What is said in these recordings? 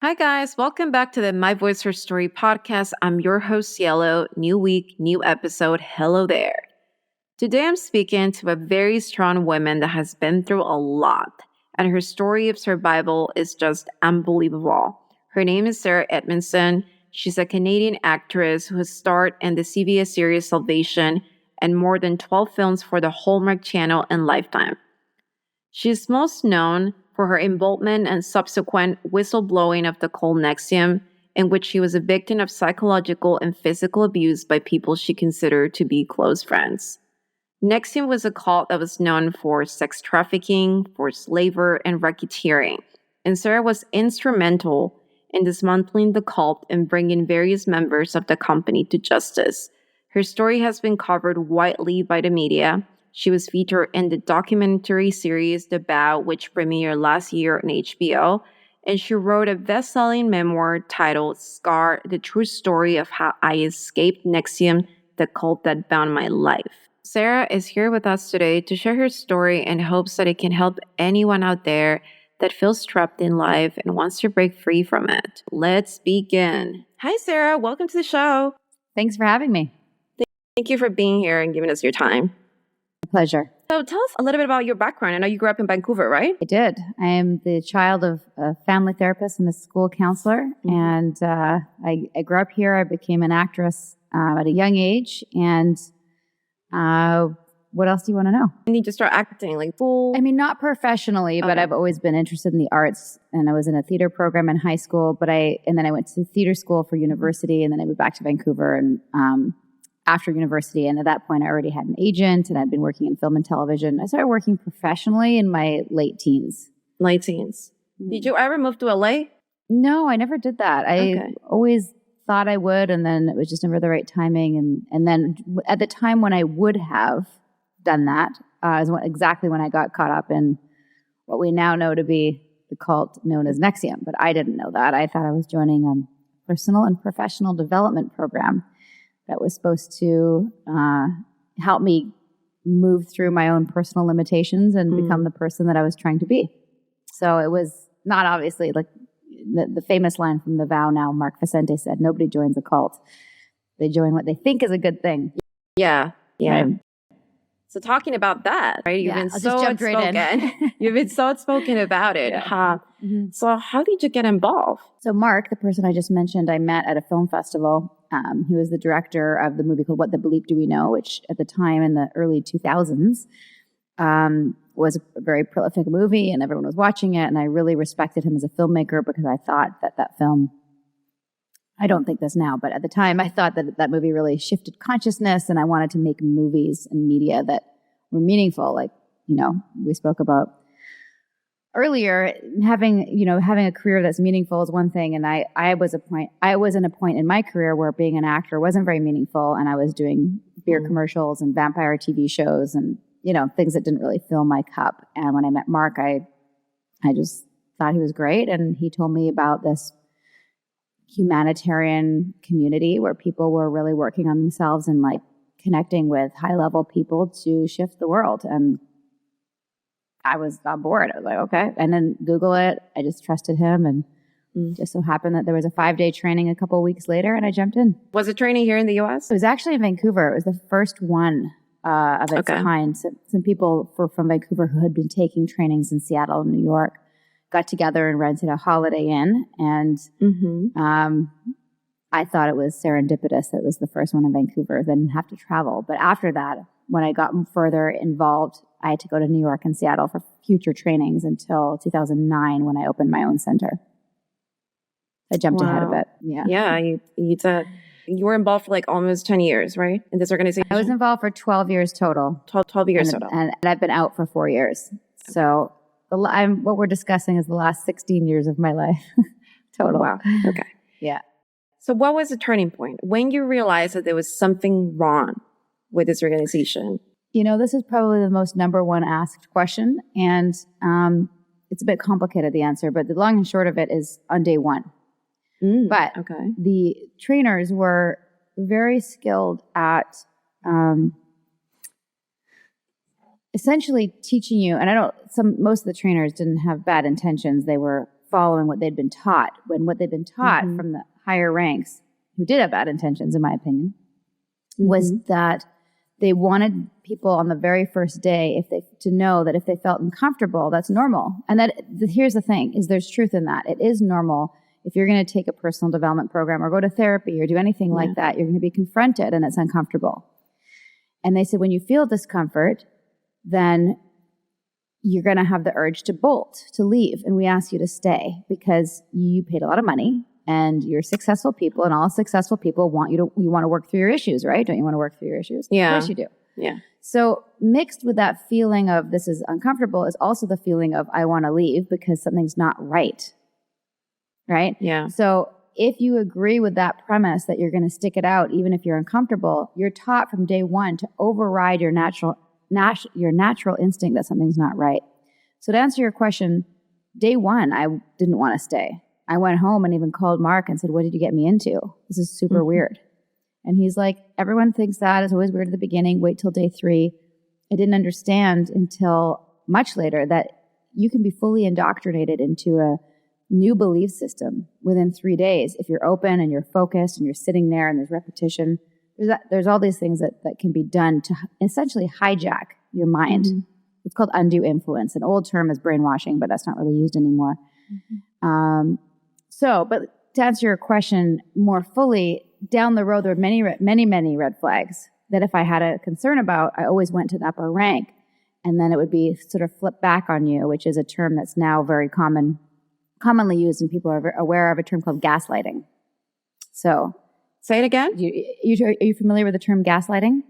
Hi, guys. Welcome back to the My Voice Her Story podcast. I'm your host, Cielo. New week, new episode. Hello there. Today, I'm speaking to a very strong woman that has been through a lot, and her story of survival is just unbelievable. Her name is Sarah Edmondson. She's a Canadian actress who has starred in the CBS series Salvation and more than 12 films for the Hallmark Channel and Lifetime. She is most known for her involvement and subsequent whistleblowing of the cult NXVIM, in which she was a victim of psychological and physical abuse by people she considered to be close friends. NXVIM was a cult that was known for sex trafficking, forced labor, and racketeering, and Sarah was instrumental in dismantling the cult and bringing various members of the company to justice. Her story has been covered widely by the media. She was featured in the documentary series The Vow, which premiered last year on HBO, and she wrote a best-selling memoir titled Scar, the true story of how I escaped NXVIM, the cult that bound my life. Sarah is here with us today to share her story in hopes that it can help anyone out there that feels trapped in life and wants to break free from it. Let's begin. Hi, Sarah. Welcome to the show. Thanks for having me. Thank you for being here and giving us your time. Pleasure. So tell us a little bit about your background. I know you grew up in Vancouver, right? I did. I am the child of a family therapist and a school counselor. Mm-hmm. And I grew up here. I became an actress at a young age. And what else do you want to know? You need to start acting like full. I mean, not professionally, but I've always been interested in the arts. And I was in a theater program in high school. And then I went to theater school for university. And then I moved back to Vancouver and after university. And at that point, I already had an agent and I'd been working in film and television. I started working professionally in my late teens. Late teens. Mm-hmm. Did you ever move to LA? No, I never did that. I always thought I would, and then it was just never the right timing. And then at the time when I would have done that, is exactly when I got caught up in what we now know to be the cult known as NXVIM. But I didn't know that. I thought I was joining a personal and professional development program that was supposed to help me move through my own personal limitations and become the person that I was trying to be. So it was not obviously like the famous line from The Vow now, Mark Vicente said, nobody joins a cult. They join what they think is a good thing. Yeah. Yeah. Right? So talking about that, right? You've been so outspoken. Right You've been so outspoken about it. Yeah. So how did you get involved? So Mark, the person I just mentioned, I met at a film festival. He was the director of the movie called What the Bleep Do We Know, which at the time in the early 2000s was a very prolific movie and everyone was watching it. And I really respected him as a filmmaker because I thought that film, I don't think this now, but at the time I thought that movie really shifted consciousness and I wanted to make movies and media that were meaningful. Like, we spoke about earlier, having a career that's meaningful is one thing. And I was in a point in my career where being an actor wasn't very meaningful. And I was doing beer commercials and vampire TV shows and, things that didn't really fill my cup. And when I met Mark, I just thought he was great. And he told me about this humanitarian community where people were really working on themselves and like connecting with high level people to shift the world. And I was on board. I was like, okay. And then Google it. I just trusted him. And just so happened that there was a 5-day training a couple of weeks later and I jumped in. Was it training here in the U.S.? It was actually in Vancouver. It was the first one of its kind. Some people from Vancouver who had been taking trainings in Seattle and New York got together and rented a Holiday Inn. And I thought it was serendipitous that it was the first one in Vancouver. Then didn't have to travel. But after that, when I got further involved, I had to go to New York and Seattle for future trainings until 2009 when I opened my own center. I jumped ahead a bit. Yeah. Yeah. You were involved for like almost 10 years, right? In this organization? I was involved for 12 years total. 12 years total. And I've been out for 4 years. Okay. So what we're discussing is the last 16 years of my life total. Wow. Okay. Yeah. So what was the turning point? When you realized that there was something wrong with this organization? This is probably the most number one asked question. And it's a bit complicated, the answer. But the long and short of it is on day one. But the trainers were very skilled at essentially teaching you, and most of the trainers didn't have bad intentions. They were following what they'd been taught, when what they'd been taught from the higher ranks, who did have bad intentions, in my opinion, was that they wanted people on the very first day to know that if they felt uncomfortable, that's normal. And here's the thing, is there's truth in that. It is normal. If you're going to take a personal development program or go to therapy or do anything like that, you're going to be confronted and it's uncomfortable. And they said, when you feel discomfort, then you're going to have the urge to bolt, to leave. And we ask you to stay because you paid a lot of money and you're successful people, and all successful people you want to work through your issues, right? Don't you want to work through your issues? Yeah. Of course you do. Yeah. So mixed with that feeling of this is uncomfortable is also the feeling of I want to leave because something's not right. Right? Yeah. So if you agree with that premise that you're going to stick it out even if you're uncomfortable, you're taught from day one to override your natural instinct that something's not right. So to answer your question, day one, I didn't want to stay. I went home and even called Mark and said, what did you get me into? This is super weird. And he's like, everyone thinks that. It's always weird at the beginning. Wait till day 3. I didn't understand until much later that you can be fully indoctrinated into a new belief system within 3 days. If you're open and you're focused and you're sitting there and there's repetition, there's all these things that can be done to essentially hijack your mind. It's called undue influence. An old term is brainwashing, but that's not really used anymore. But to answer your question more fully, down the road, there were many, many red flags that if I had a concern about, I always went to the upper rank. And then it would be sort of flipped back on you, which is a term that's now very commonly used, and people are aware of a term called gaslighting. So, say it again. Are you familiar with the term gaslighting?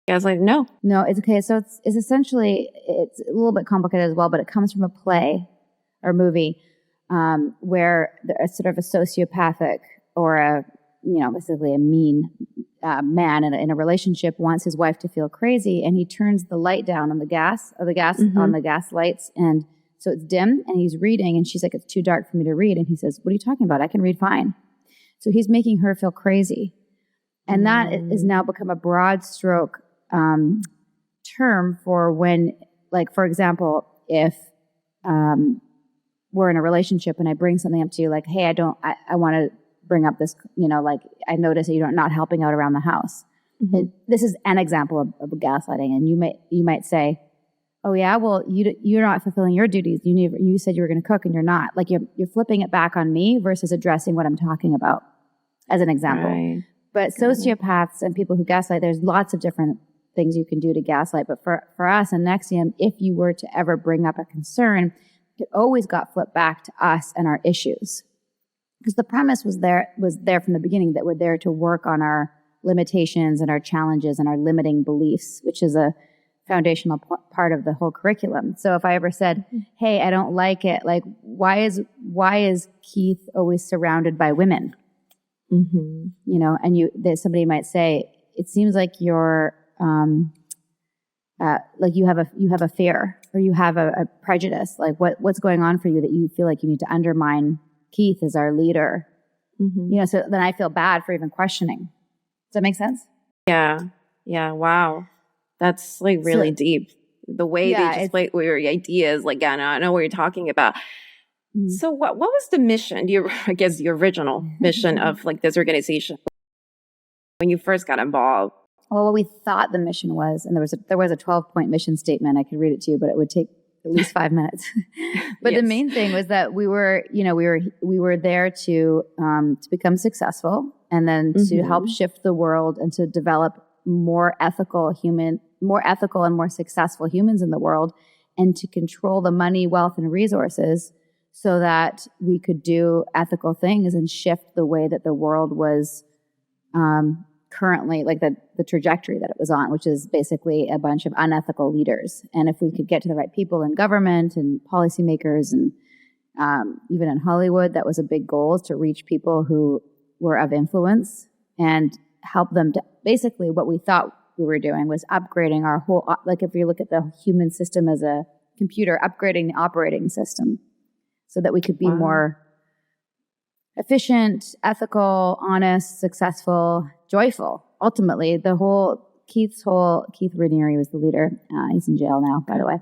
Gaslighting? No. No, it's okay. So it's essentially, it's a little bit complicated as well, but it comes from a play or movie where there's sort of a sociopathic or basically a mean man in a relationship wants his wife to feel crazy, and he turns the light down on the gas on the gas lights, and so it's dim, and he's reading, and she's like, it's too dark for me to read. And he says, what are you talking about? I can read fine. So he's making her feel crazy. And that has now become a broad stroke term for when, like, for example, if we're in a relationship and I bring something up to you, like, hey, I want to bring up this, like, I notice that you're not helping out around the house. And this is an example of gaslighting. And you might say, oh yeah, well, you're not fulfilling your duties. You said you were going to cook and you're not. Like you're flipping it back on me versus addressing what I'm talking about, as an example. Right. But sociopaths and people who gaslight, there's lots of different things you can do to gaslight. But for us in NXVIM, if you were to ever bring up a concern, it always got flipped back to us and our issues. Because the premise was there from the beginning, that we're there to work on our limitations and our challenges and our limiting beliefs, which is a foundational part of the whole curriculum. So if I ever said, hey, I don't like it, like, why is Keith always surrounded by women? And somebody might say, it seems like you're, like you have a fear, or you have a prejudice. Like what's going on for you that you feel like you need to undermine Keith as our leader? So then I feel bad for even questioning. Does that make sense? Yeah. Wow. That's like really deep. The way they just play with your ideas, like, I know what you're talking about. So what was the mission? I guess the original mission of like this organization when you first got involved? Well, what we thought the mission was, and there was a 12-point mission statement. I could read it to you, but it would take at least 5 minutes. But the main thing was that we were there to become successful, and then to help shift the world and to develop more ethical and more successful humans in the world, and to control the money, wealth, and resources so that we could do ethical things and shift the way that the world was currently, like the trajectory that it was on, which is basically a bunch of unethical leaders. And if we could get to the right people in government and policymakers and even in Hollywood, that was a big goal, is to reach people who were of influence and help them to, basically what we thought we were doing was upgrading our whole, like if you look at the human system as a computer, upgrading the operating system so that we could be more efficient, ethical, honest, successful, joyful. Ultimately, Keith Raniere was the leader. He's in jail now, by the way.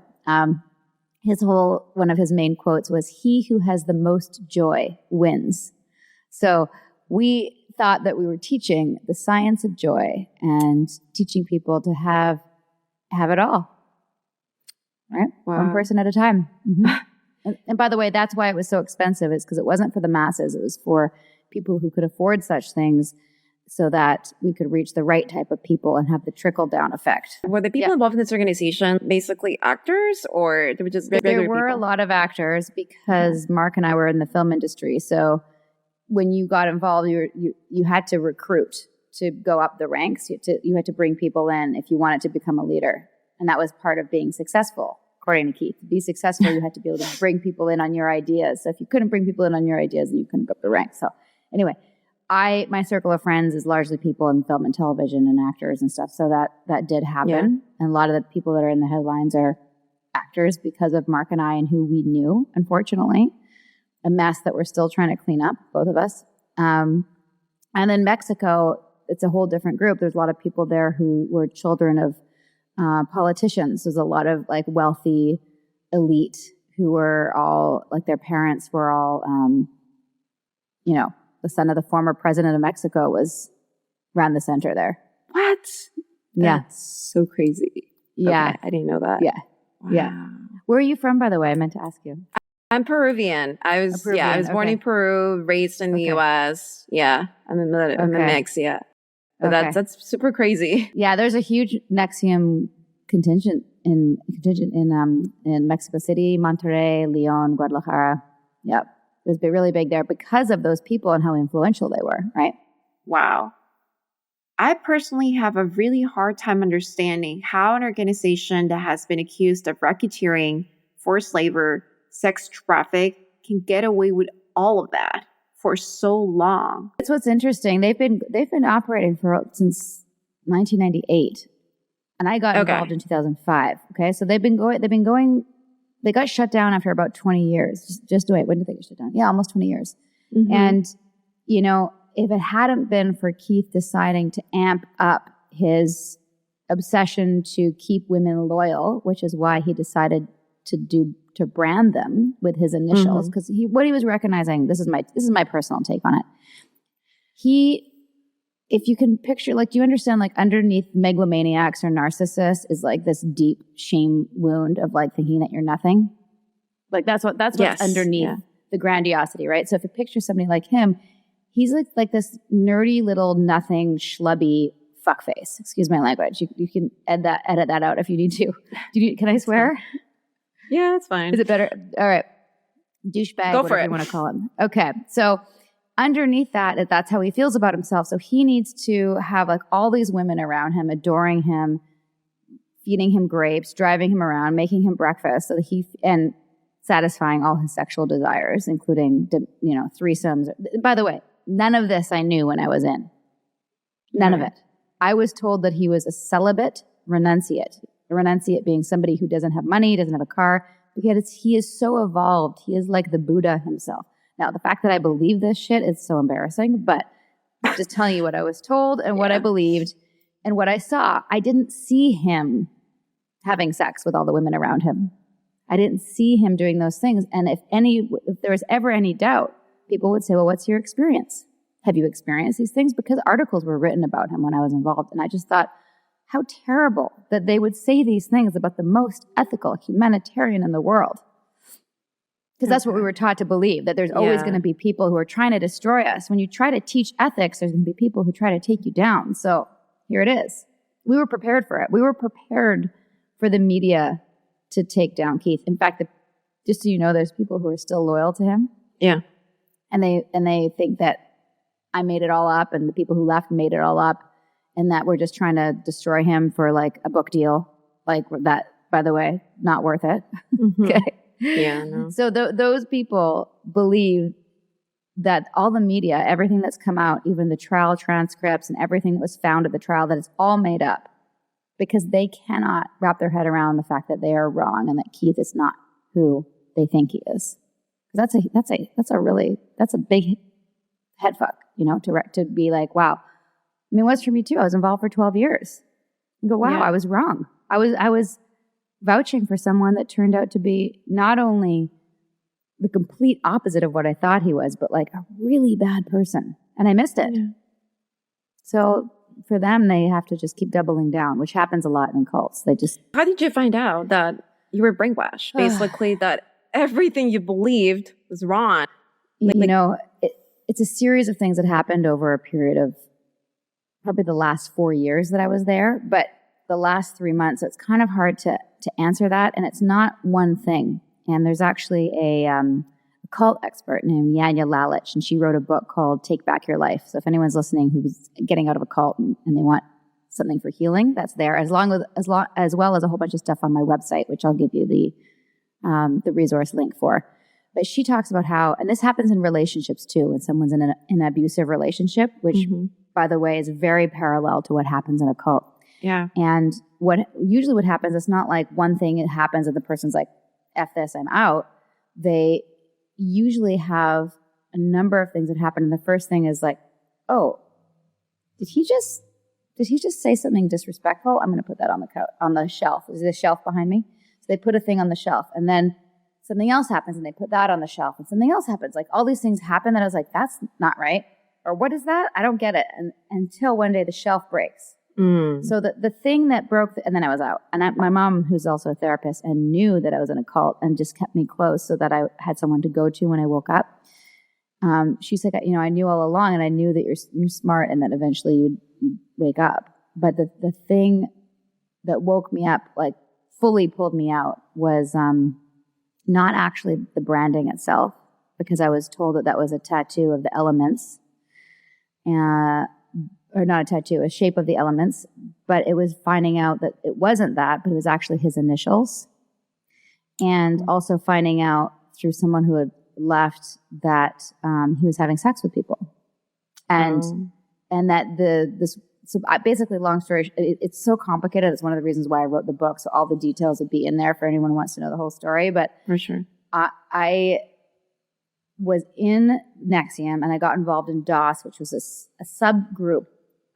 one of his main quotes was, "He who has the most joy wins." So we thought that we were teaching the science of joy and teaching people to have it all, right? Wow. One person at a time. Mm-hmm. And by the way, that's why it was so expensive, is because it wasn't for the masses. It was for people who could afford such things, so that we could reach the right type of people and have the trickle-down effect. Were the people involved in this organization basically actors, or they were just regular There were people? a lot of actors, because Mark and I were in the film industry. So when you got involved, you had to recruit to go up the ranks. You had to bring people in if you wanted to become a leader. And that was part of being successful, according to Keith. To be successful, you had to be able to bring people in on your ideas. So if you couldn't bring people in on your ideas, then you couldn't go up the ranks. So anyway, my circle of friends is largely people in film and television and actors and stuff. So that did happen. Yeah. And a lot of the people that are in the headlines are actors because of Mark and I and who we knew, unfortunately. A mess that we're still trying to clean up, both of us. And in Mexico, it's a whole different group. There's a lot of people there who were children of politicians. There's a lot of like wealthy elite who were all, like their parents were all, the son of the former president of Mexico ran the center there. What? Yeah. That's so crazy. Yeah. Okay, I didn't know that. Yeah. Wow. Yeah. Where are you from, by the way? I meant to ask you. I'm Peruvian. I was born in Peru, raised in the US. Yeah. I'm a mix, yeah. But that's super crazy. Yeah, there's a huge NXVIM contingent in Mexico City, Monterrey, León, Guadalajara. Yep. It was really big there because of those people and how influential they were, right? Wow. I personally have a really hard time understanding how an organization that has been accused of racketeering, forced labor, sex traffic can get away with all of that for so long. That's what's interesting. They've been operating since 1998, and I got involved in 2005. Okay, so they've been going. They got shut down after about 20 years. Just wait, when did they get shut down? Yeah, almost 20 years. Mm-hmm. And if it hadn't been for Keith deciding to amp up his obsession to keep women loyal, which is why he decided to brand them with his initials, because what he was recognizing, this is my personal take on it. If you can picture, like, do you understand, like, underneath megalomaniacs or narcissists is like this deep shame wound of like thinking that you're nothing. Like that's what's underneath the grandiosity, right? So if you picture somebody like him, he's like this nerdy little nothing schlubby fuckface. Excuse my language. You can edit that out if you need to. Can I swear? Yeah, it's fine. Is it better? All right. Douchebag, whatever you want to call him. Okay. So underneath that's how he feels about himself. So he needs to have like all these women around him, adoring him, feeding him grapes, driving him around, making him breakfast, so that and satisfying all his sexual desires, including, threesomes. By the way, none of this I knew when I was in. None of it. I was told that he was a celibate renunciate. A renunciate being somebody who doesn't have money, doesn't have a car, because he is so evolved. He is like the Buddha himself. Now, the fact that I believe this shit is so embarrassing, but I'm just telling you what I was told and what I believed and what I saw. I didn't see him having sex with all the women around him. I didn't see him doing those things. And if there was ever any doubt, people would say, well, what's your experience? Have you experienced these things? Because articles were written about him when I was involved. And I just thought, how terrible that they would say these things about the most ethical humanitarian in the world. Because that's what we were taught to believe, that there's always going to be people who are trying to destroy us. When you try to teach ethics, there's going to be people who try to take you down. So here it is. We were prepared for it. We were prepared for the media to take down Keith. In fact, just so you know, there's people who are still loyal to him. Yeah. And they think that I made it all up and the people who left made it all up, and that we're just trying to destroy him for like a book deal. Like that, by the way, not worth it. Mm-hmm. Okay. Yeah, no. So those people believe that all the media, everything that's come out, even the trial transcripts and everything that was found at the trial, that it's all made up, because they cannot wrap their head around the fact that they are wrong and that Keith is not who they think he is. That's a big head fuck, to be like, wow. I mean, it was for me too. I was involved for 12 years. I go, wow, I was wrong. I was vouching for someone that turned out to be not only the complete opposite of what I thought he was, but like a really bad person. And I missed it. Yeah. So for them, they have to just keep doubling down, which happens a lot in cults. How did you find out that you were brainwashed? Basically, that everything you believed was wrong. It's a series of things that happened over a period of probably the last 4 years that I was there. But the last 3 months, it's kind of hard to answer that. And it's not one thing. And there's actually a cult expert named Yanya Lalich, and she wrote a book called Take Back Your Life. So if anyone's listening who's getting out of a cult and they want something for healing, that's there, as well as a whole bunch of stuff on my website, which I'll give you the resource link for. But she talks about how, and this happens in relationships too, when someone's in an abusive relationship, which, by the way, is very parallel to what happens in a cult. Yeah. And what happens, it's not like one thing it happens and the person's like, F this, I'm out. They usually have a number of things that happen. And the first thing is like, oh, did he just say something disrespectful? I'm going to put that on the shelf. Is there a shelf behind me? So they put a thing on the shelf, and then something else happens and they put that on the shelf, and something else happens. Like all these things happen that I was like, that's not right. Or what is that? I don't get it. And until one day the shelf breaks. So the thing that broke, and then I was out. And my mom, who's also a therapist and knew that I was in a cult and just kept me close so that I had someone to go to when I woke up. She said, I knew all along, and I knew that you're smart and that eventually you'd wake up. But the thing that woke me up, like fully pulled me out, was not actually the branding itself, because I was told that was a tattoo of the elements. Or not a tattoo, a shape of the elements, but it was finding out that it wasn't that, but it was actually his initials. And also finding out through someone who had left that he was having sex with people. And that so basically, long story, it's so complicated. It's one of the reasons why I wrote the book. So all the details would be in there for anyone who wants to know the whole story. But for sure, I was in NXVIM and I got involved in DOS, which was a subgroup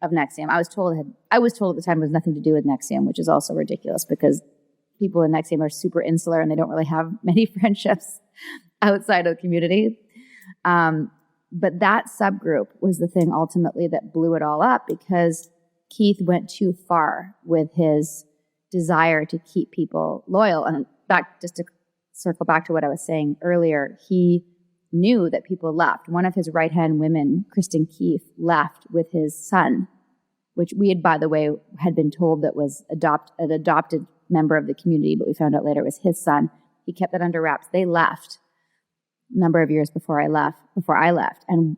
of NXVIM. I was told at the time it was nothing to do with NXVIM, which is also ridiculous because people in NXVIM are super insular and they don't really have many friendships outside of the community. But that subgroup was the thing ultimately that blew it all up, because Keith went too far with his desire to keep people loyal. And just to circle back to what I was saying earlier, he knew that people left. One of his right-hand women, Kristen Keith, left with his son, which we had, by the way, had been told that was an adopted member of the community, but we found out later it was his son. He kept that under wraps. They left a number of years before I left, and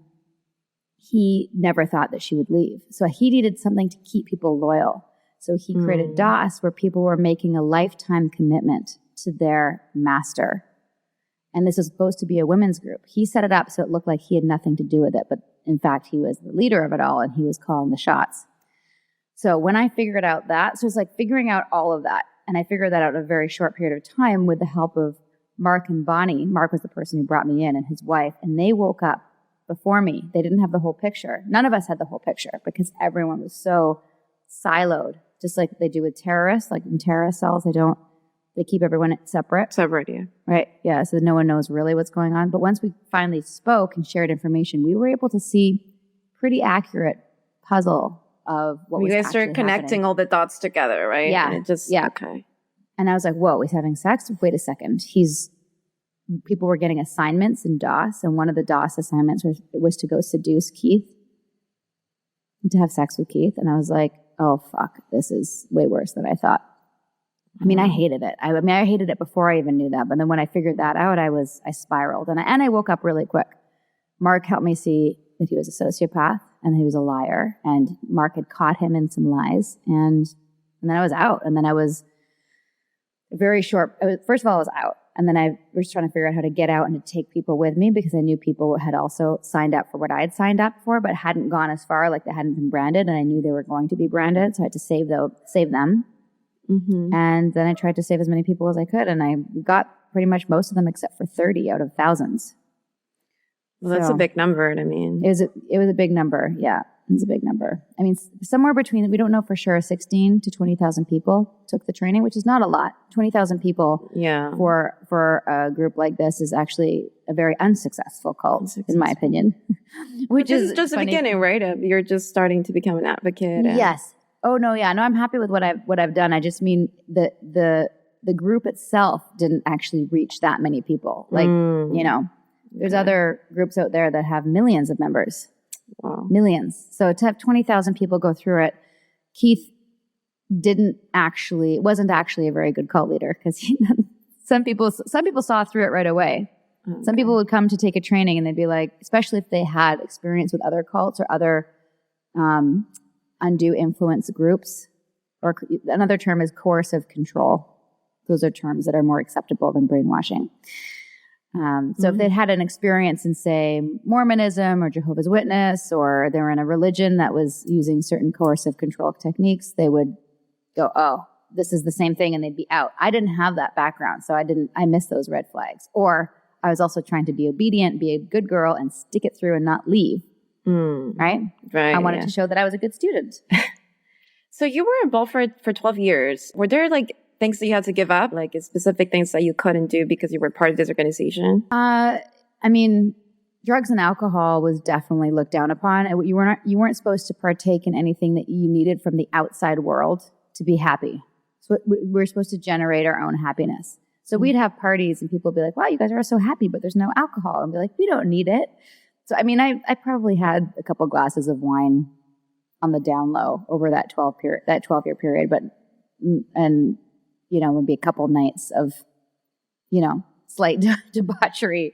he never thought that she would leave. So he needed something to keep people loyal. So he created DOS, where people were making a lifetime commitment to their master. And this was supposed to be a women's group. He set it up so it looked like he had nothing to do with it, but in fact, he was the leader of it all, and he was calling the shots. So when I figured out that, so it's like figuring out all of that, and I figured that out in a very short period of time with the help of Mark and Bonnie. Mark was the person who brought me in, and his wife, and they woke up before me. They didn't have the whole picture. None of us had the whole picture because everyone was so siloed, just like they do with terrorists. Like in terrorist cells, they keep everyone separate. Separate, yeah. Right, yeah, so no one knows really what's going on. But once we finally spoke and shared information, we were able to see pretty accurate puzzle of what was actually happening. You guys started connecting all the dots together, right? Yeah, okay. And I was like, whoa, he's having sex? Wait a second. People were getting assignments in DOS, and one of the DOS assignments was to go seduce Keith, to have sex with Keith. And I was like, oh, fuck, this is way worse than I thought. I mean, I hated it. I hated it before I even knew that. But then when I figured that out, I spiraled. And I woke up really quick. Mark helped me see that he was a sociopath and he was a liar. And Mark had caught him in some lies. And then I was out. And then I was first of all, I was out. And then I was trying to figure out how to get out and to take people with me, because I knew people had also signed up for what I had signed up for, but hadn't gone as far, like they hadn't been branded. And I knew they were going to be branded. So I had to save them. Mm-hmm. And then I tried to save as many people as I could, and I got pretty much most of them except for 30 out of thousands. Well, that's a big number. I mean, it was a big number, yeah. It's a big number. I mean, somewhere between, we don't know for sure, 16 to 20,000 people took the training, which is not a lot. 20,000 people for a group like this is actually a very unsuccessful cult, in my opinion. Which is just the beginning, right? You're just starting to become an advocate. Yes. Oh, no, yeah. No, I'm happy with what I've done. I just mean the group itself didn't actually reach that many people. Like, there's other groups out there that have millions of members. Wow. Millions. So to have 20,000 people go through it, Keith wasn't actually a very good cult leader because some people saw through it right away. Okay. Some people would come to take a training and they'd be like, especially if they had experience with other cults or other undue influence groups, or another term is coercive control. Those are terms that are more acceptable than brainwashing. So if they'd had an experience in, say, Mormonism or Jehovah's Witness, or they were in a religion that was using certain coercive control techniques, they would go, oh, this is the same thing, and they'd be out. I didn't have that background, so I missed those red flags. Or I was also trying to be obedient, be a good girl, and stick it through and not leave. Right? I wanted to show that I was a good student. So you were involved for 12 years. Were there things that you had to give up, like specific things that you couldn't do because you were part of this organization? I mean, drugs and alcohol was definitely looked down upon. You weren't supposed to partake in anything that you needed from the outside world to be happy. So we were supposed to generate our own happiness. So we'd have parties and people would be like, wow, you guys are so happy, but there's no alcohol. And be like, we don't need it. So, I mean, I probably had a couple glasses of wine on the down low over that 12-year period, maybe a couple nights of, slight debauchery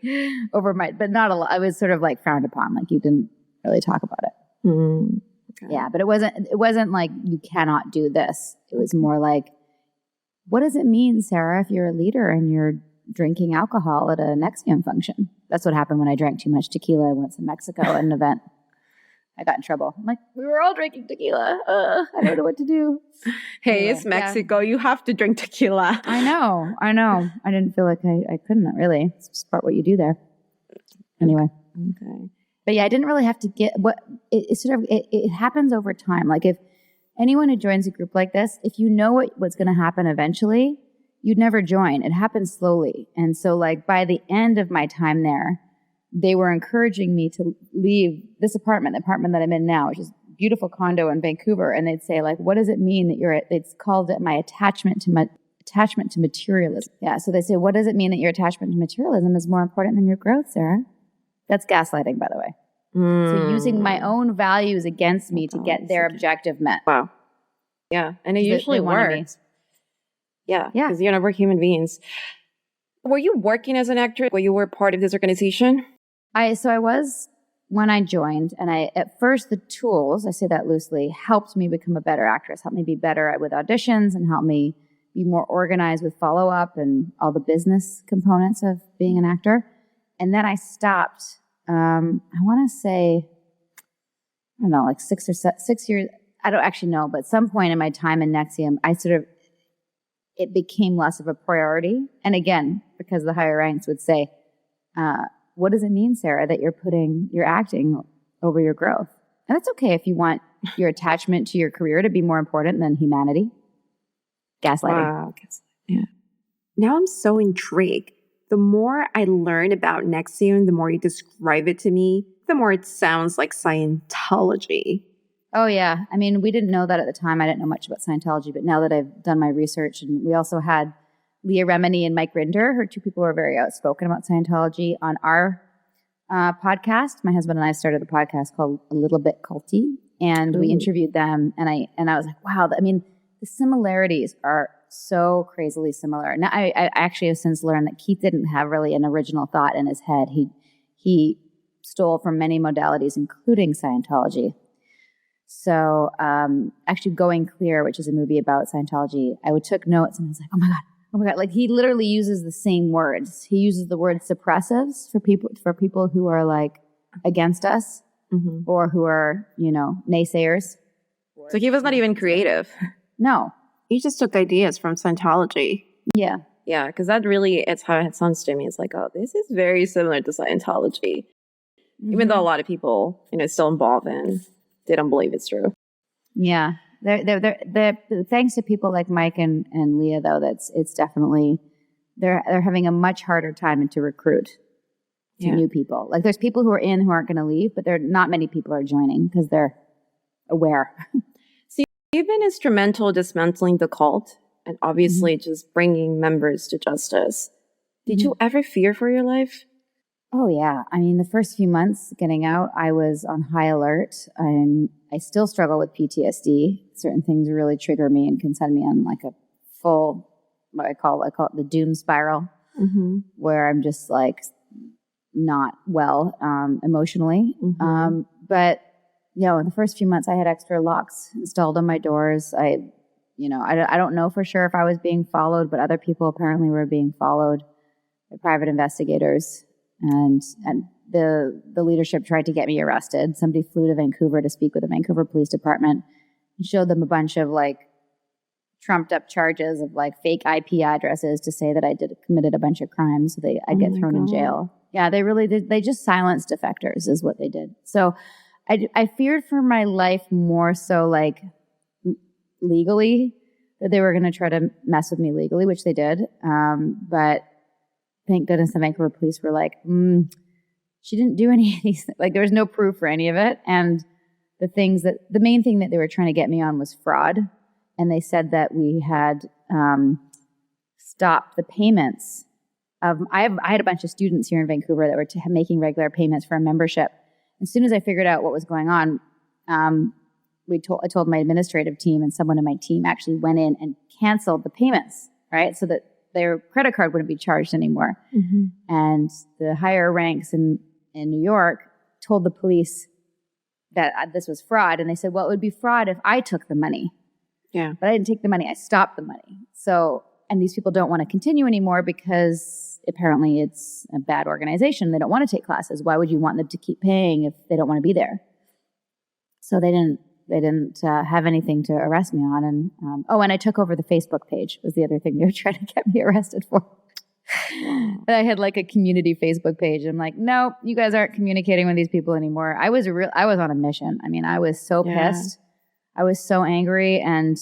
over but not a lot. I was sort of like frowned upon, like you didn't really talk about it. Okay. Yeah, but it wasn't like you cannot do this. It was more like, what does it mean, Sarah, if you're a leader and you're drinking alcohol at a NXVIM function? That's what happened when I drank too much tequila once in Mexico at an event. I got in trouble. I'm like, we were all drinking tequila. I don't know what to do. Hey, anyway, it's Mexico. Yeah. You have to drink tequila. I know. I didn't feel like I couldn't really. It's just part what you do there. Anyway. Okay. But yeah, I didn't really have to get it happens over time. Like if anyone who joins a group like this, if you know what's going to happen eventually, you'd never join. It happens slowly. And so like by the end of my time there, they were encouraging me to leave this apartment, the apartment that I'm in now, which is a beautiful condo in Vancouver. And they'd say, like, what does it mean that it's called it my attachment to materialism. Yeah. So they say, what does it mean that your attachment to materialism is more important than your growth, Sarah? That's gaslighting, by the way. So using my own values against me to get their objective met. Wow. Yeah. And it usually works. Yeah. Yeah. Because, we're human beings. Were you working as an actor when you were part of this organization? I was when I joined, and at first the tools, I say that loosely, helped me become a better actress, helped me be better with auditions, and helped me be more organized with follow-up and all the business components of being an actor. And then I stopped, I want to say, I don't know, like 6 years, I don't actually know, but at some point in my time in NXVIM, it became less of a priority. And again, because the higher ranks would say, what does it mean, Sarah, that you're acting over your growth? And that's okay if you want your attachment to your career to be more important than humanity. Gaslighting. Wow. Yeah. Now I'm so intrigued. The more I learn about NXVIM, the more you describe it to me, the more it sounds like Scientology. Oh, yeah. I mean, we didn't know that at the time. I didn't know much about Scientology, but now that I've done my research, and we also had Leah Remini and Mike Rinder, her two people who are very outspoken about Scientology on our podcast. My husband and I started a podcast called A Little Bit Culty, and we interviewed them, and I was like, wow, the similarities are so crazily similar. Now, I actually have since learned that Keith didn't have really an original thought in his head. He stole from many modalities, including Scientology. So actually Going Clear, which is a movie about Scientology, I took notes and I was like, oh my God. Like he literally uses the same words. He uses the word suppressives for people who are like against us or who are, naysayers. So he was not even creative. No. He just took ideas from Scientology. Yeah. Yeah, because it's how it sounds to me. It's like, oh, this is very similar to Scientology. Even though a lot of people, still involved in they don't believe it's true. Yeah. They're thanks to people like Mike and Leah, though, it's definitely, they're having a much harder time to recruit to new people. Like there's people who are in who aren't going to leave, but not many people are joining because they're aware. So you've been instrumental in dismantling the cult and obviously just bringing members to justice. Did you ever fear for your life? Oh, yeah. I mean, the first few months getting out, I was on high alert. I still struggle with PTSD. Certain things really trigger me and can send me on like a full, what I call it the doom spiral, where I'm just like not well emotionally. But, you know, in the first few months, I had extra locks installed on my doors. I don't know for sure if I was being followed, but other people apparently were being followed by private investigators. And the leadership tried to get me arrested. Somebody flew to Vancouver to speak with the Vancouver Police Department and showed them a bunch of like trumped up charges of like fake IP addresses to say that I committed a bunch of crimes so I'd get thrown in jail. Yeah, they really did. They just silenced defectors is what they did. So I feared for my life more so like legally, that they were going to try to mess with me legally, which they did. But thank goodness the Vancouver police were like, she didn't do any of these. Like there was no proof for any of it. And the main thing that they were trying to get me on was fraud. And they said that we had stopped the payments I had a bunch of students here in Vancouver that were making regular payments for a membership. As soon as I figured out what was going on, I told my administrative team, and someone in my team actually went in and canceled the payments, right? So that their credit card wouldn't be charged anymore. And the higher ranks in New York told the police that this was fraud. And they said, well, it would be fraud if I took the money. Yeah. But I didn't take the money. I stopped the money. So, and these people don't want to continue anymore because apparently it's a bad organization. They don't want to take classes. Why would you want them to keep paying if they don't want to be there? So they didn't have anything to arrest me on. And and I took over the Facebook page was the other thing they were trying to get me arrested for. And I had like a community Facebook page. I'm like, no, you guys aren't communicating with these people anymore. I was on a mission. I mean, I was so pissed. I was so angry. And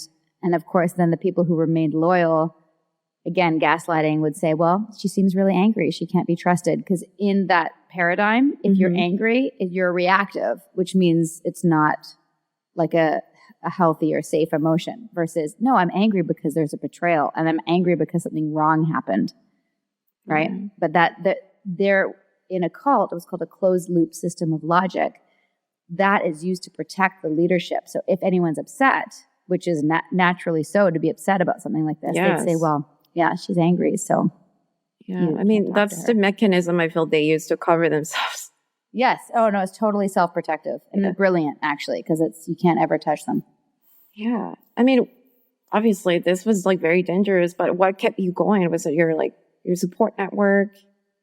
of course, then the people who remained loyal, again, gaslighting would say, well, she seems really angry. She can't be trusted. Because in that paradigm, if you're angry, you're reactive, which means it's not like a healthy or safe emotion versus, no, I'm angry because there's a betrayal and I'm angry because something wrong happened. Right. But that they're in a cult, it was called a closed loop system of logic that is used to protect the leadership. So if anyone's upset, which is naturally so to be upset about something like this, they'd say, well, yeah, she's angry. So I mean, that's the mechanism I feel they use to cover themselves. Yes. Oh no, it's totally self-protective and brilliant actually, because you can't ever touch them. Yeah. I mean, obviously this was like very dangerous, but what kept you going? Was it your support network,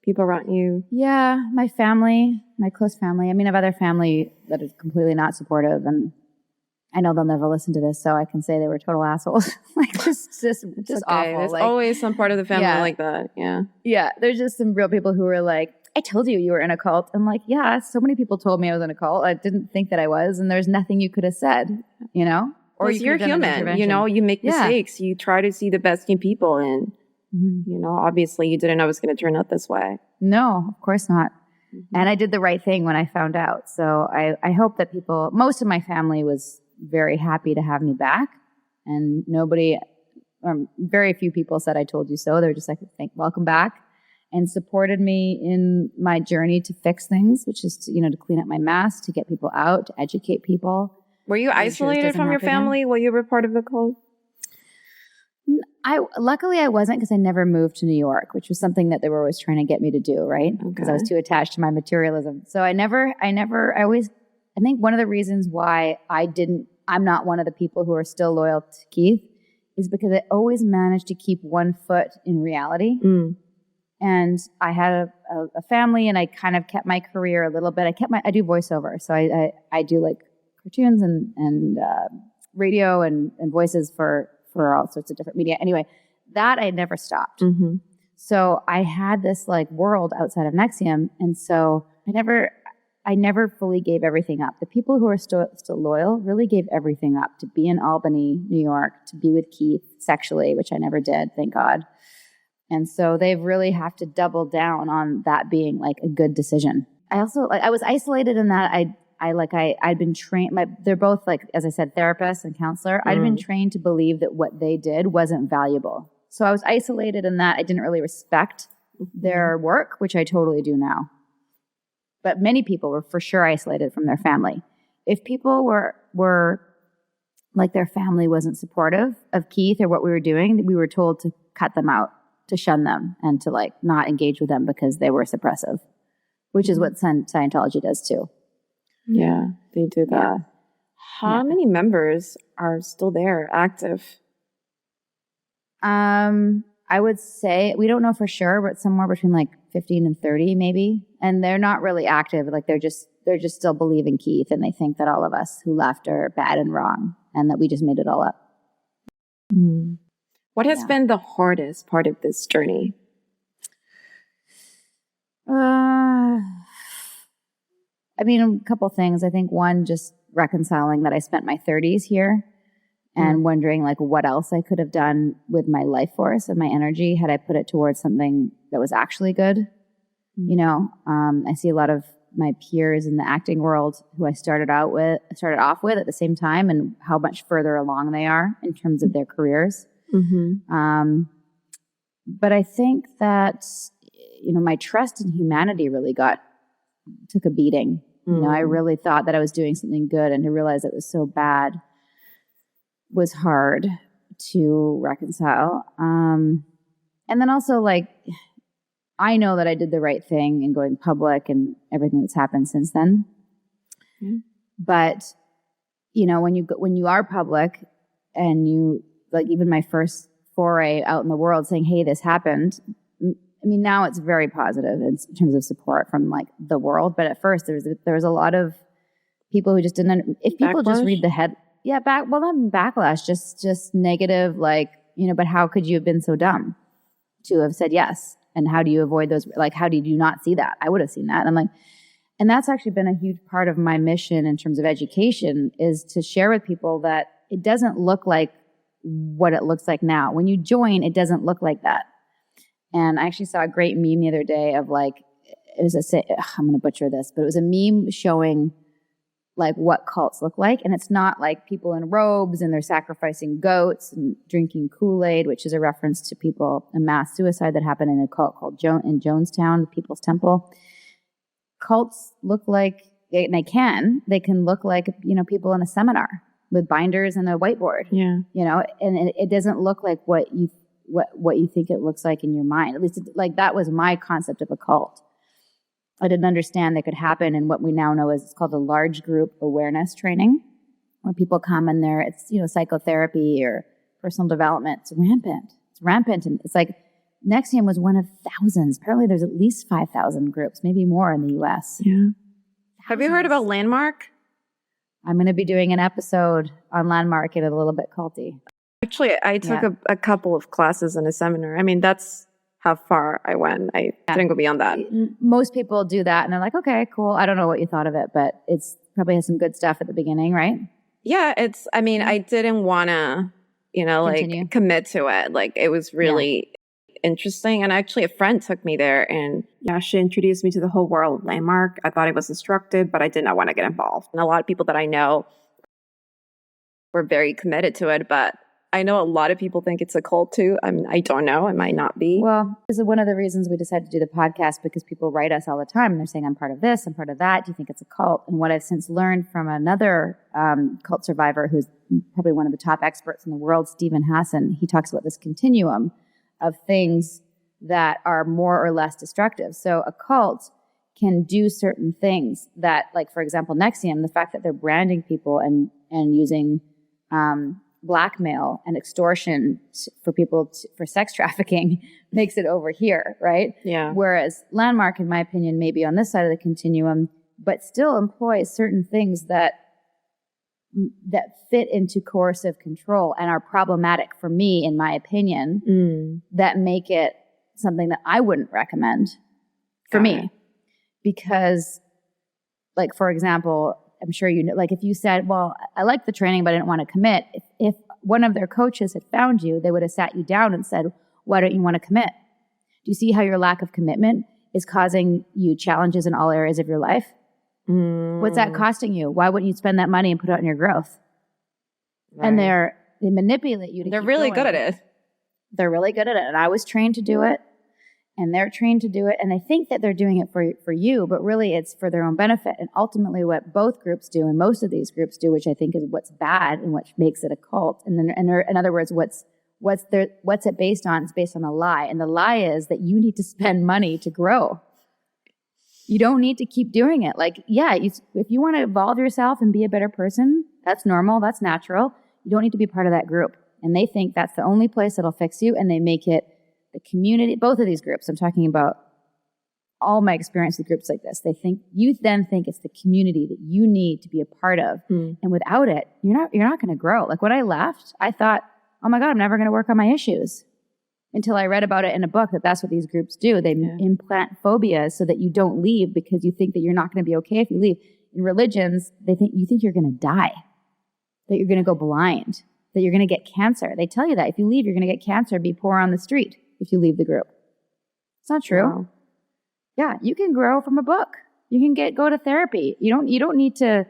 people around you? Yeah, my family, my close family. I mean, I have other family that is completely not supportive, and I know they'll never listen to this, so I can say they were total assholes. just okay. awful. There's always some part of the family like that. Yeah. Yeah. There's just some real people who were like, I told you were in a cult. I'm like, yeah, so many people told me I was in a cult. I didn't think that I was, and there's nothing you could have said, Or you're human, you make mistakes. You try to see the best in people, and obviously you didn't know it was going to turn out this way. No, of course not. And I did the right thing when I found out. So I hope that most of my family was very happy to have me back, and very few people said I told you so. They're just like, welcome back, and supported me in my journey to fix things, which is to clean up my mess, to get people out, to educate people. Were you isolated from your family while you were part of the cult? Luckily I wasn't, because I never moved to New York, which was something that they were always trying to get me to do, right? Because I was too attached to my materialism. So I think one of the reasons why I'm not one of the people who are still loyal to Keith is because I always managed to keep one foot in reality. And I had a family, and I kind of kept my career a little bit. I do voiceover. So I do like cartoons and radio and voices for all sorts of different media. Anyway, that I never stopped. So I had this like world outside of NXVIM. And so I never fully gave everything up. The people who are still loyal really gave everything up to be in Albany, New York, to be with Keith sexually, which I never did, thank God. And so they really have to double down on that being like a good decision. I also, I was isolated in that I'd been trained, they're both like, as I said, therapist and counselor. I'd been trained to believe that what they did wasn't valuable. So I was isolated in that I didn't really respect their work, which I totally do now. But many people were for sure isolated from their family. If people were like their family wasn't supportive of Keith or what we were doing, we were told to cut them out, to shun them, and to like not engage with them because they were suppressive, which is what Scientology does too. Yeah, they do that. Yeah. How many members are still there, active? I would say, we don't know for sure, but somewhere between like 15 and 30 maybe. And they're not really active. Like they're just still believing Keith, and they think that all of us who left are bad and wrong and that we just made it all up. What has been the hardest part of this journey? I mean, a couple things. I think one, just reconciling that I spent my 30s here and wondering like what else I could have done with my life force and my energy had I put it towards something that was actually good. You know, I see a lot of my peers in the acting world who I started off with at the same time, and how much further along they are in terms of their careers. But I think that, you know, my trust in humanity really took a beating. You know, I really thought that I was doing something good, and to realize it was so bad was hard to reconcile. And then also, like, I know that I did the right thing in going public and everything that's happened since then. But, you know, when you are public and you, like, even my first foray out in the world saying, hey, this happened. I mean, now it's very positive in terms of support from like the world. But at first there was a lot of people who just didn't, if people just read the head, not backlash, just negative, like, you know, but how could you have been so dumb to have said yes? And how do you avoid those? Like, how did you not see that? I would have seen that. And I'm like, and that's actually been a huge part of my mission in terms of education, is to share with people that it doesn't look like what it looks like now. When you join, it doesn't look like that. And I actually saw a great meme the other day of like, it was I'm going to butcher this, but it was a meme showing like what cults look like. And it's not like people in robes and they're sacrificing goats and drinking Kool-Aid, which is a reference to a mass suicide that happened in a cult called in Jonestown, the People's Temple. Cults look like, and they can look like, you know, people in a seminar with binders and a whiteboard. Yeah. You know, and it doesn't look like what you think it looks like in your mind. At least like that was my concept of a cult. I didn't understand that could happen in what we now know is, it's called a large group awareness training, where people come in there, it's, you know, psychotherapy or personal development. It's rampant. And it's like, NXVIM was one of thousands. Apparently there's at least 5,000 groups, maybe more in the US. Yeah. Thousands. Have you heard about Landmark? I'm going to be doing an episode on Landmark. It's a little bit culty. Actually, I took a couple of classes in a seminar. I mean, that's how far I went. I didn't go beyond that. Most people do that, and they're like, okay, cool. I don't know what you thought of it, but it's probably has some good stuff at the beginning, right? Yeah, I didn't want to, you know, continue. Like commit to it. Like it was really interesting. And actually a friend took me there, and she introduced me to the whole world of Landmark. I thought it was instructive, but I did not want to get involved. And a lot of people that I know were very committed to it, but I know a lot of people think it's a cult too. I mean, I don't know. It might not be. Well, this is one of the reasons we decided to do the podcast, because people write us all the time and they're saying, I'm part of this, I'm part of that. Do you think it's a cult? And what I've since learned from another cult survivor who's probably one of the top experts in the world, Stephen Hassan, he talks about this continuum of things that are more or less destructive. So a cult can do certain things that, like, for example, NXVIM, the fact that they're branding people and using blackmail and extortion for people for sex trafficking makes it over here, right? Yeah. Whereas Landmark, in my opinion, may be on this side of the continuum, but still employs certain things that fit into coercive control and are problematic for me, in my opinion, that make it something that I wouldn't recommend for me. Because like, for example, I'm sure you know, like if you said, well, I like the training, but I didn't want to commit. If one of their coaches had found you, they would have sat you down and said, why don't you want to commit? Do you see how your lack of commitment is causing you challenges in all areas of your life? What's that costing you? Why wouldn't you spend that money and put it on your growth? Right. And they manipulate you to They're really good at it. They're really good at it. And I was trained to do it. And they're trained to do it. And they think that they're doing it for you, but really it's for their own benefit. And ultimately what both groups do, and most of these groups do, which I think is what's bad and what makes it a cult. And then, in other words, what's it based on? It's based on a lie. And the lie is that you need to spend money to grow. You don't need to keep doing it. Like, yeah, if you want to evolve yourself and be a better person, that's normal, that's natural. You don't need to be part of that group. And they think that's the only place that'll fix you, and they make it the community. Both of these groups, I'm talking about all my experience with groups like this. You then think it's the community that you need to be a part of. And without it, you're not going to grow. Like when I left, I thought, oh my God, I'm never going to work on my issues. Until I read about it in a book that's what these groups do. They implant phobias so that you don't leave because you think that you're not going to be okay if you leave. In religions, you think you're going to die, that you're going to go blind, that you're going to get cancer. They tell you that if you leave, you're going to get cancer, be poor on the street if you leave the group. It's not true. Wow. Yeah, you can grow from a book. You can go to therapy. You don't need to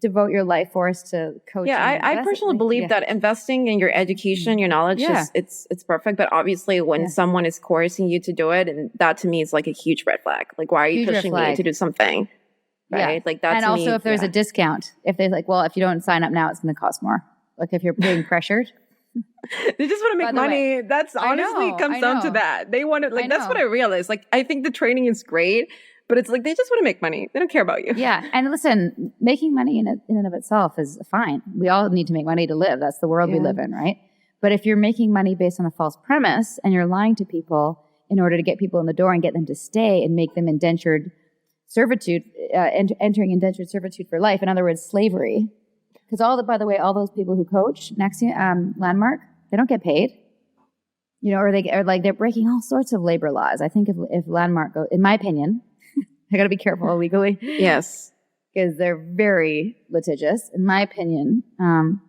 devote your life force to coaching. Yeah, I personally believe that investing in your education, your knowledge, it's perfect. But obviously when someone is coercing you to do it, and that to me is like a huge red flag. Like, why are you pushing me to do something? Right? Yeah. Like that. And also if there's a discount, if they're like, well, if you don't sign up now, it's going to cost more. Like if you're being pressured. They just want to make money. That's honestly comes down to that. They want to, like, that's what I realized. Like, I think the training is great, but it's like, they just want to make money. They don't care about you. Yeah. And listen, making money in and of itself is fine. We all need to make money to live. That's the world we live in, right? But if you're making money based on a false premise and you're lying to people in order to get people in the door and get them to stay and make them indentured servitude, entering indentured servitude for life, in other words, slavery. Because by the way, all those people who coach Landmark, they don't get paid, or they're breaking all sorts of labor laws. I think if Landmark goes, in my opinion, I got to be careful legally. Yes, because they're very litigious, in my opinion. And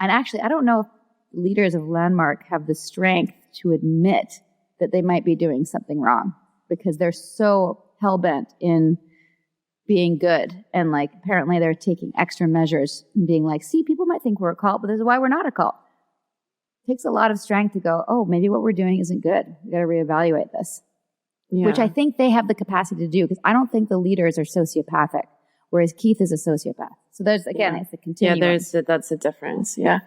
actually, I don't know if leaders of Landmark have the strength to admit that they might be doing something wrong because they're so hell bent in being good, and like apparently they're taking extra measures and being like, see, people might think we're a cult, but this is why we're not a cult. It takes a lot of strength to go, oh, maybe what we're doing isn't good. We got to reevaluate this, which I think they have the capacity to do, because I don't think the leaders are sociopathic, whereas Keith is a sociopath. So there's it's a continuum. Yeah, that's a difference. Yeah.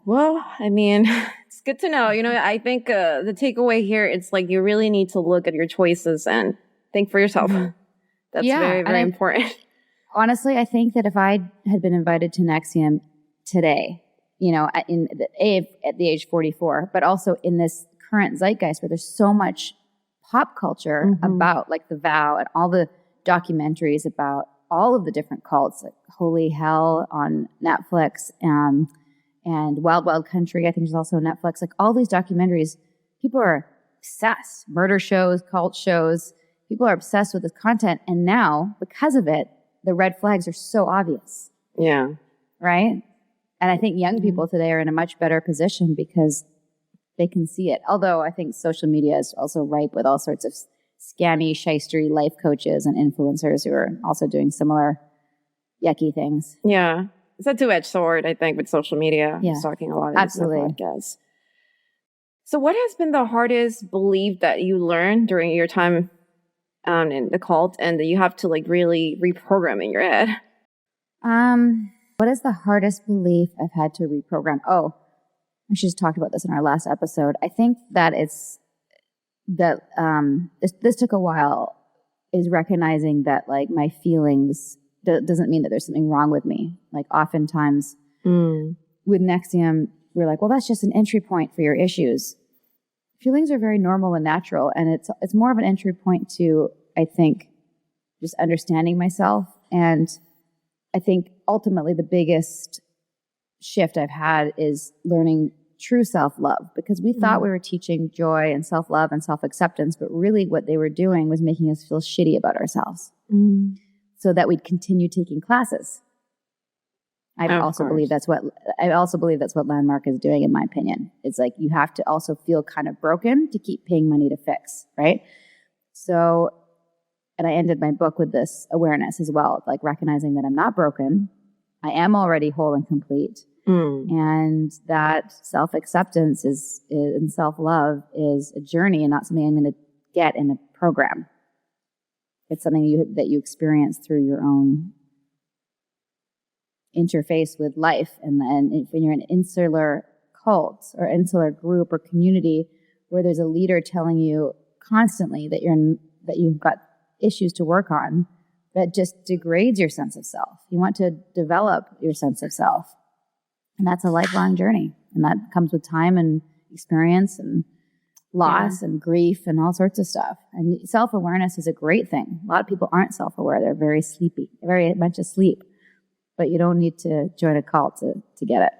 Well, I mean, it's good to know. I think the takeaway here, it's like you really need to look at your choices and think for yourself. That's very, very important. Honestly, I think that if I had been invited to NXVIM today, at the age 44, but also in this current zeitgeist where there's so much pop culture about like the vow and all the documentaries about all of the different cults, like Holy Hell on Netflix, and Wild Wild Country, I think, is also on Netflix. Like all these documentaries, people are obsessed. Murder shows, cult shows. People are obsessed with this content. And now, because of it, the red flags are so obvious. Yeah. Right? And I think young people today are in a much better position because they can see it. Although I think social media is also ripe with all sorts of scammy, shystery life coaches and influencers who are also doing similar yucky things. Yeah. It's a two-edged sword, I think, with social media. Yeah. I was talking a lot of Absolutely. Podcasts. So what has been the hardest belief that you learned during your time in the cult, and that you have to like really reprogram in your head? What is the hardest belief I've had to reprogram? Oh, I should just talked about this in our last episode. I think that this took a while, is recognizing that like my feelings doesn't mean that there's something wrong with me. Like oftentimes with NXVIM, we're like, well, that's just an entry point for your issues. Feelings are very normal and natural, and it's more of an entry point to, I think, just understanding myself. And I think ultimately the biggest shift I've had is learning true self-love, because we thought we were teaching joy and self-love and self-acceptance, but really what they were doing was making us feel shitty about ourselves. so that we'd continue taking classes. I also believe that's what Landmark is doing, in my opinion. It's like you have to also feel kind of broken to keep paying money to fix, right? So, and I ended my book with this awareness as well, like recognizing that I'm not broken. I am already whole and complete. And that self-acceptance and self-love is a journey and not something I'm going to get in a program. It's something that you experience through your own interface with life. And then when you're in an insular cult or insular group or community where there's a leader telling you constantly that you've got issues to work on, that just degrades your sense of self. You want to develop your sense of self. And that's a lifelong journey. And that comes with time and experience and loss and grief and all sorts of stuff. And self-awareness is a great thing. A lot of people aren't self-aware. They're very sleepy, very much asleep. But you don't need to join a cult to get it.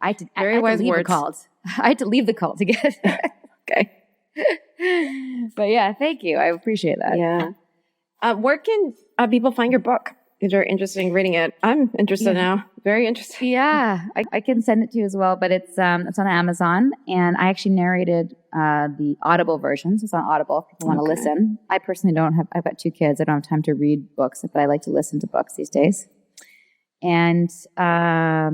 I had to leave a cult. I had to leave the cult to get it. Okay. But yeah, thank you. I appreciate that. Yeah. Where can people find your book if they're interested in reading it? I'm interested now. Very interested. Yeah, I can send it to you as well, but it's on Amazon, and I actually narrated the Audible version. So it's on Audible if people want to listen. I personally I've got 2 kids. I don't have time to read books, but I like to listen to books these days. And I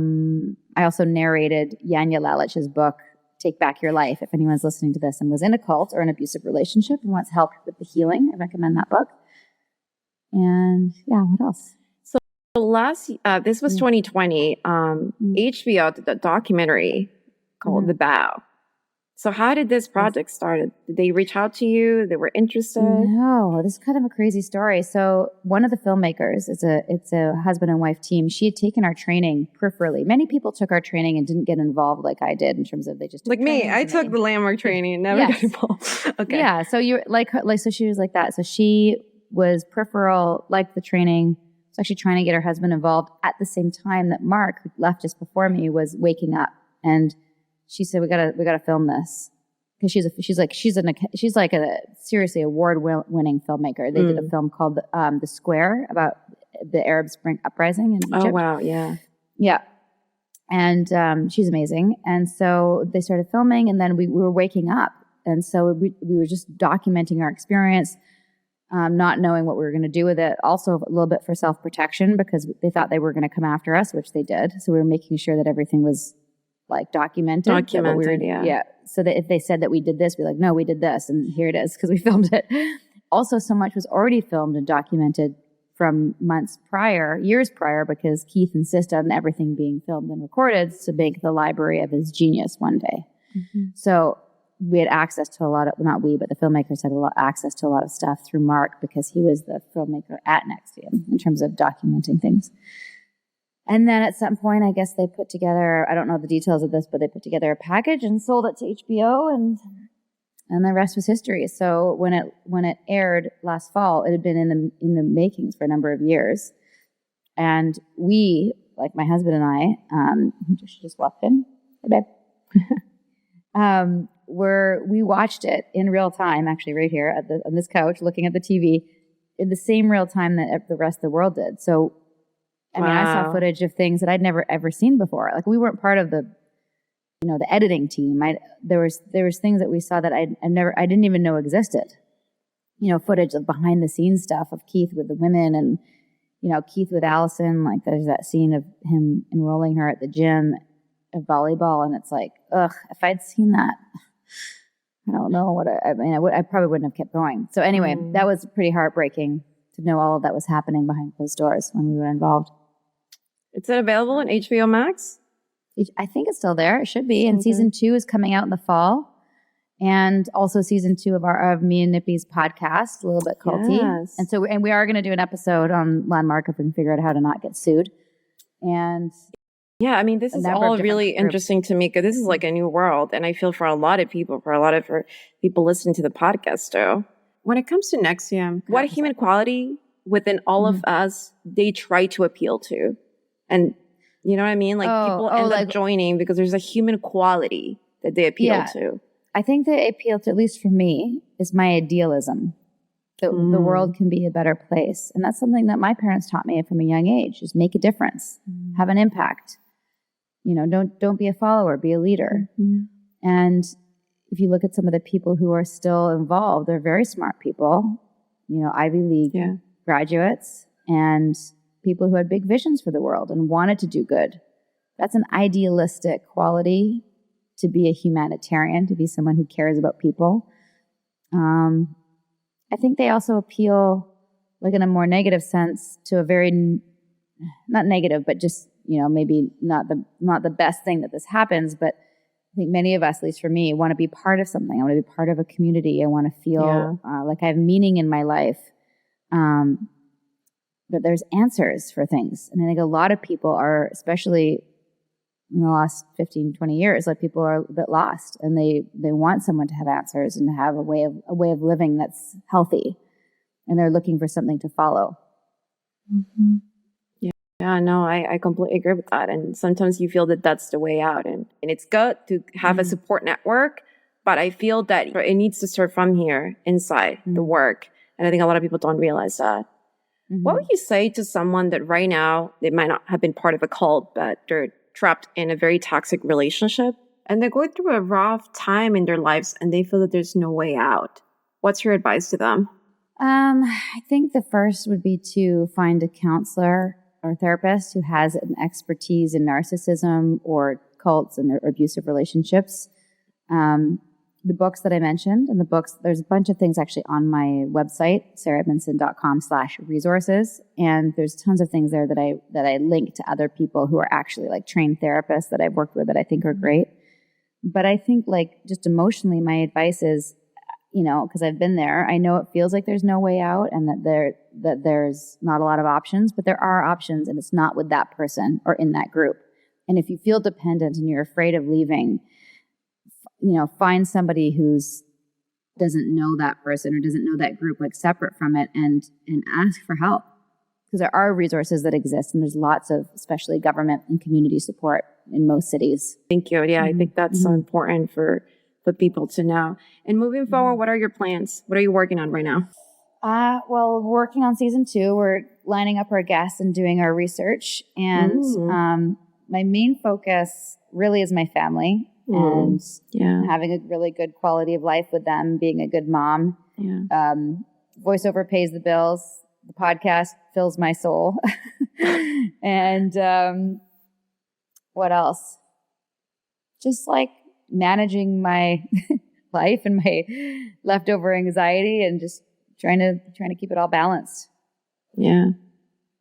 also narrated Yanya Lalich's book, Take Back Your Life. If anyone's listening to this and was in a cult or an abusive relationship and wants help with the healing, I recommend that book. And yeah, what else? This was 2020. HBO did a documentary called The Bow. So how did this project start? Did they reach out to you? They were interested? No, this is kind of a crazy story. So one of the filmmakers, it's a husband and wife team. She had taken our training peripherally. Many people took our training and didn't get involved like I did in terms of they just took like me. I took the Landmark training and never got involved. Okay. Yeah. So you're so she was like that. So she was peripheral, liked the training. Was actually trying to get her husband involved at the same time that Mark, who left just before me, was waking up. And she said, "We gotta film this," because she's like a seriously award-winning filmmaker. They did a film called The Square about the Arab Spring uprising in Egypt. Oh wow, yeah, and she's amazing. And so they started filming, and then we were waking up, and so we were just documenting our experience, not knowing what we were going to do with it. Also, a little bit for self-protection because they thought they were going to come after us, which they did. So we were making sure that everything was like documented. Yeah. So that if they said that we did this, we're like, no, we did this, and here it is because we filmed it. Also, so much was already filmed and documented from years prior, because Keith insisted on everything being filmed and recorded to make the library of his genius one day. So we had access to a lot of, not we, but the filmmakers had access to a lot of stuff through Mark because he was the filmmaker at NXVIM in terms of documenting things. And then at some point, I guess they put together, I don't know the details of this, but they put together a package and sold it to HBO, and the rest was history. So when it aired last fall, it had been in the makings for a number of years. And we, like my husband and I, she just walked in. Hey, babe. We watched it in real time, actually right here on this couch, looking at the TV, in the same real time that the rest of the world did. So I mean, I saw footage of things that I'd never ever seen before. Like we weren't part of the editing team. There was things that we saw that I didn't even know existed. Footage of behind the scenes stuff of Keith with the women, and Keith with Allison. Like there's that scene of him enrolling her at the gym of volleyball, and it's like, ugh, if I'd seen that, I don't know what I probably wouldn't have kept going. So anyway, that was pretty heartbreaking to know all of that was happening behind closed doors when we were involved. Is it available on HBO Max? I think it's still there. It should be. And season 2 is coming out in the fall. And also season 2 of me and Nippys podcast, a little bit culty. Yes. And so, we are going to do an episode on Landmark if we can figure out how to not get sued. And yeah, I mean, this is all really interesting to me because this is like a new world. And I feel for a lot of people listening to the podcast too. When it comes to NXVIM, what human quality within all of us they try to appeal to? And you know what I mean? Like people end up joining because there's a human quality that they appeal to. I think they appeal to, at least for me, is my idealism. the world can be a better place. And that's something that my parents taught me from a young age, is make a difference, have an impact. Don't be a follower, be a leader. And if you look at some of the people who are still involved, they're very smart people, Ivy League graduates and people who had big visions for the world and wanted to do good. That's an idealistic quality, to be a humanitarian, to be someone who cares about people. I think they also appeal, like in a more negative sense, to a very, not negative, but just, maybe not the best thing that this happens, but I think many of us, at least for me, want to be part of something. I want to be part of a community. I want to feel like I have meaning in my life, that there's answers for things. And I think a lot of people are, especially in the last 15, 20 years, like people are a bit lost, and they want someone to have answers and have a way of living that's healthy, and they're looking for something to follow. Yeah, no, I completely agree with that. And sometimes you feel that that's the way out, and it's good to have a support network, but I feel that it needs to start from here, inside the work. And I think a lot of people don't realize that. What would you say to someone that right now, they might not have been part of a cult, but they're trapped in a very toxic relationship and they're going through a rough time in their lives and they feel that there's no way out? What's your advice to them? I think the first would be to find a counselor or therapist who has an expertise in narcissism or cults and abusive relationships. The books that I mentioned, and there's a bunch of things actually on my website, sarahedmondson.com/resources. And there's tons of things there that I link to other people who are actually like trained therapists that I've worked with that I think are great. But I think like just emotionally, my advice is, because I've been there, I know it feels like there's no way out and that there's not a lot of options, but there are options, and it's not with that person or in that group. And if you feel dependent and you're afraid of leaving, find somebody who's doesn't know that person or doesn't know that group, like separate from it, and ask for help. Because there are resources that exist, and there's lots of, especially government and community support in most cities. Thank you. Yeah, I think that's so important for people to know. And moving forward, what are your plans? What are you working on right now? Well, working on season 2. We're lining up our guests and doing our research. And my main focus really is my family. And having a really good quality of life with them, being a good mom. Voiceover pays the bills. The podcast fills my soul. And what else? Just like managing my life and my leftover anxiety, and just trying to keep it all balanced. Yeah.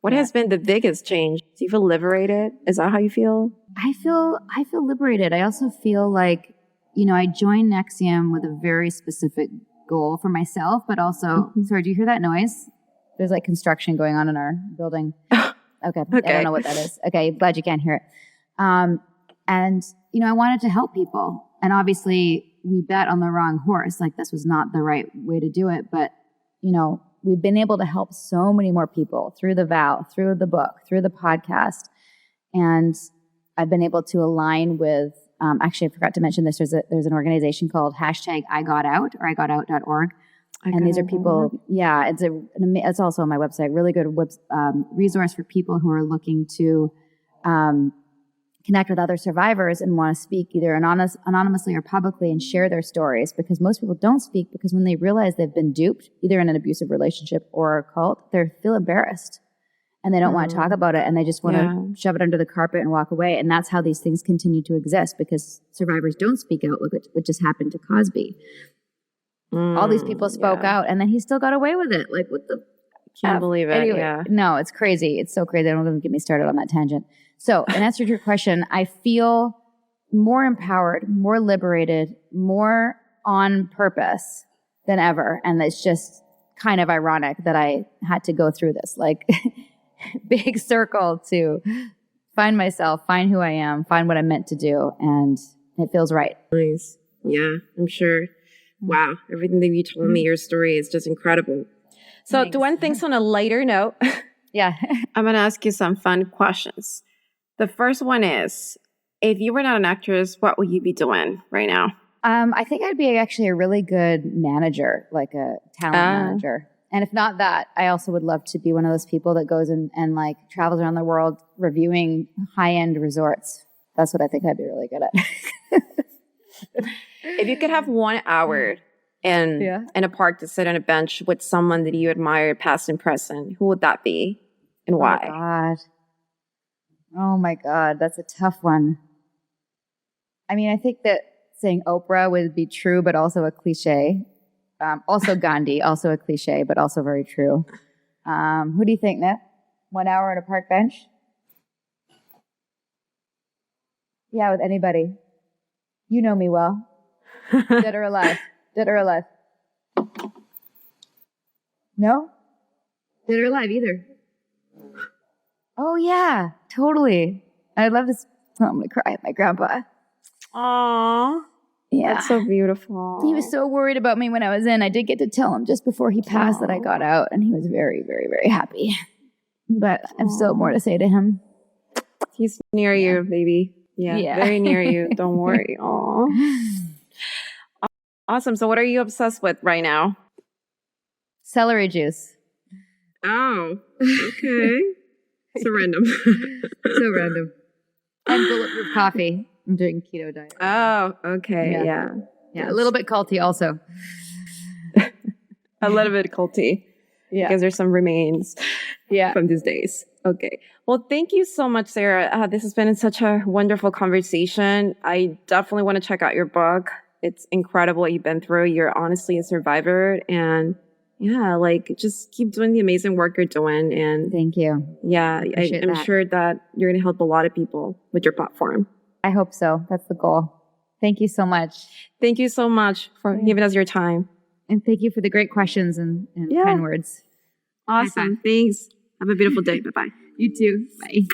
What has been the biggest change? Do you feel liberated? Is that how you feel? I feel liberated. I also feel like, I joined NXVIM with a very specific goal for myself, but also, sorry, do you hear that noise? There's like construction going on in our building. Okay. I don't know what that is. Okay. Glad you can't hear it. And, I wanted to help people. And obviously we bet on the wrong horse. Like this was not the right way to do it. But, we've been able to help so many more people through the vow, through the book, through the podcast. And I've been able to align with, actually, I forgot to mention this. There's an organization called #IGotOut or igotout.org. And these are people, it's also on my website, really good resource for people who are looking to connect with other survivors and want to speak either anonymously or publicly and share their stories, because most people don't speak because when they realize they've been duped, either in an abusive relationship or a cult, they feel embarrassed and they don't want to talk about it, and they just want to shove it under the carpet and walk away. And that's how these things continue to exist, because survivors don't speak out, which just happened to Cosby. All these people spoke out, and then he still got away with it. Like, what the? Can't believe it. Anyway, no, it's crazy. It's so crazy. Don't even get me started on that tangent. So, in answer to your question, I feel more empowered, more liberated, more on purpose than ever. And it's just kind of ironic that I had to go through this, like, big circle to find myself, find who I am, find what I'm meant to do. And it feels right. Nice. Yeah, I'm sure. Wow. Everything that you told me, your story is just incredible. So to end things on a lighter note, I'm going to ask you some fun questions. The first one is, if you were not an actress, what would you be doing right now? I think I'd be actually a really good manager, like a talent manager. And if not that, I also would love to be one of those people that goes and like travels around the world reviewing high-end resorts. That's what I think I'd be really good at. If you could have 1 hour in a park to sit on a bench with someone that you admire, past and present, who would that be and why? Oh my God. That's a tough one. I mean, I think that saying Oprah would be true, but also a cliche. Also Gandhi, also a cliche, but also very true. Who do you think, Nip? 1 hour on a park bench? Yeah, with anybody. You know me well. Dead or alive? Dead or alive? No? Dead or alive either. Oh, yeah, totally. I'd love to. I'm going to cry at my grandpa. Aww. Yeah. That's so beautiful. He was so worried about me when I was in. I did get to tell him just before he passed that I got out, and he was very, very, very happy. But I have still more to say to him. He's near you, baby. Yeah, very near you. Don't worry. Aww. Awesome. So what are you obsessed with right now? Celery juice. Oh, okay. So random. So random. And bulletproof coffee. I'm doing keto diet. Oh, okay. Yeah. Yeah. A little bit culty also. A little bit culty. Yeah. Because there's some remains from these days. Okay. Well, thank you so much, Sarah. This has been such a wonderful conversation. I definitely want to check out your book. It's incredible what you've been through. You're honestly a survivor. And just keep doing the amazing work you're doing. And thank you. Yeah, I'm sure that you're going to help a lot of people with your platform. I hope so. That's the goal. Thank you so much. Thank you so much for giving us your time. And thank you for the great questions and kind words. Awesome. Thanks. Have a beautiful day. Bye-bye. You too. Bye.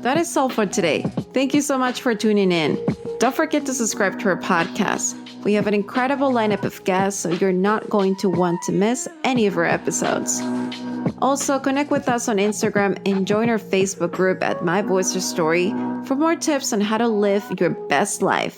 That is all for today. Thank you so much for tuning in. Don't forget to subscribe to our podcast. We have an incredible lineup of guests, so you're not going to want to miss any of our episodes. Also, connect with us on Instagram and join our Facebook group at My Voice or Story for more tips on how to live your best life.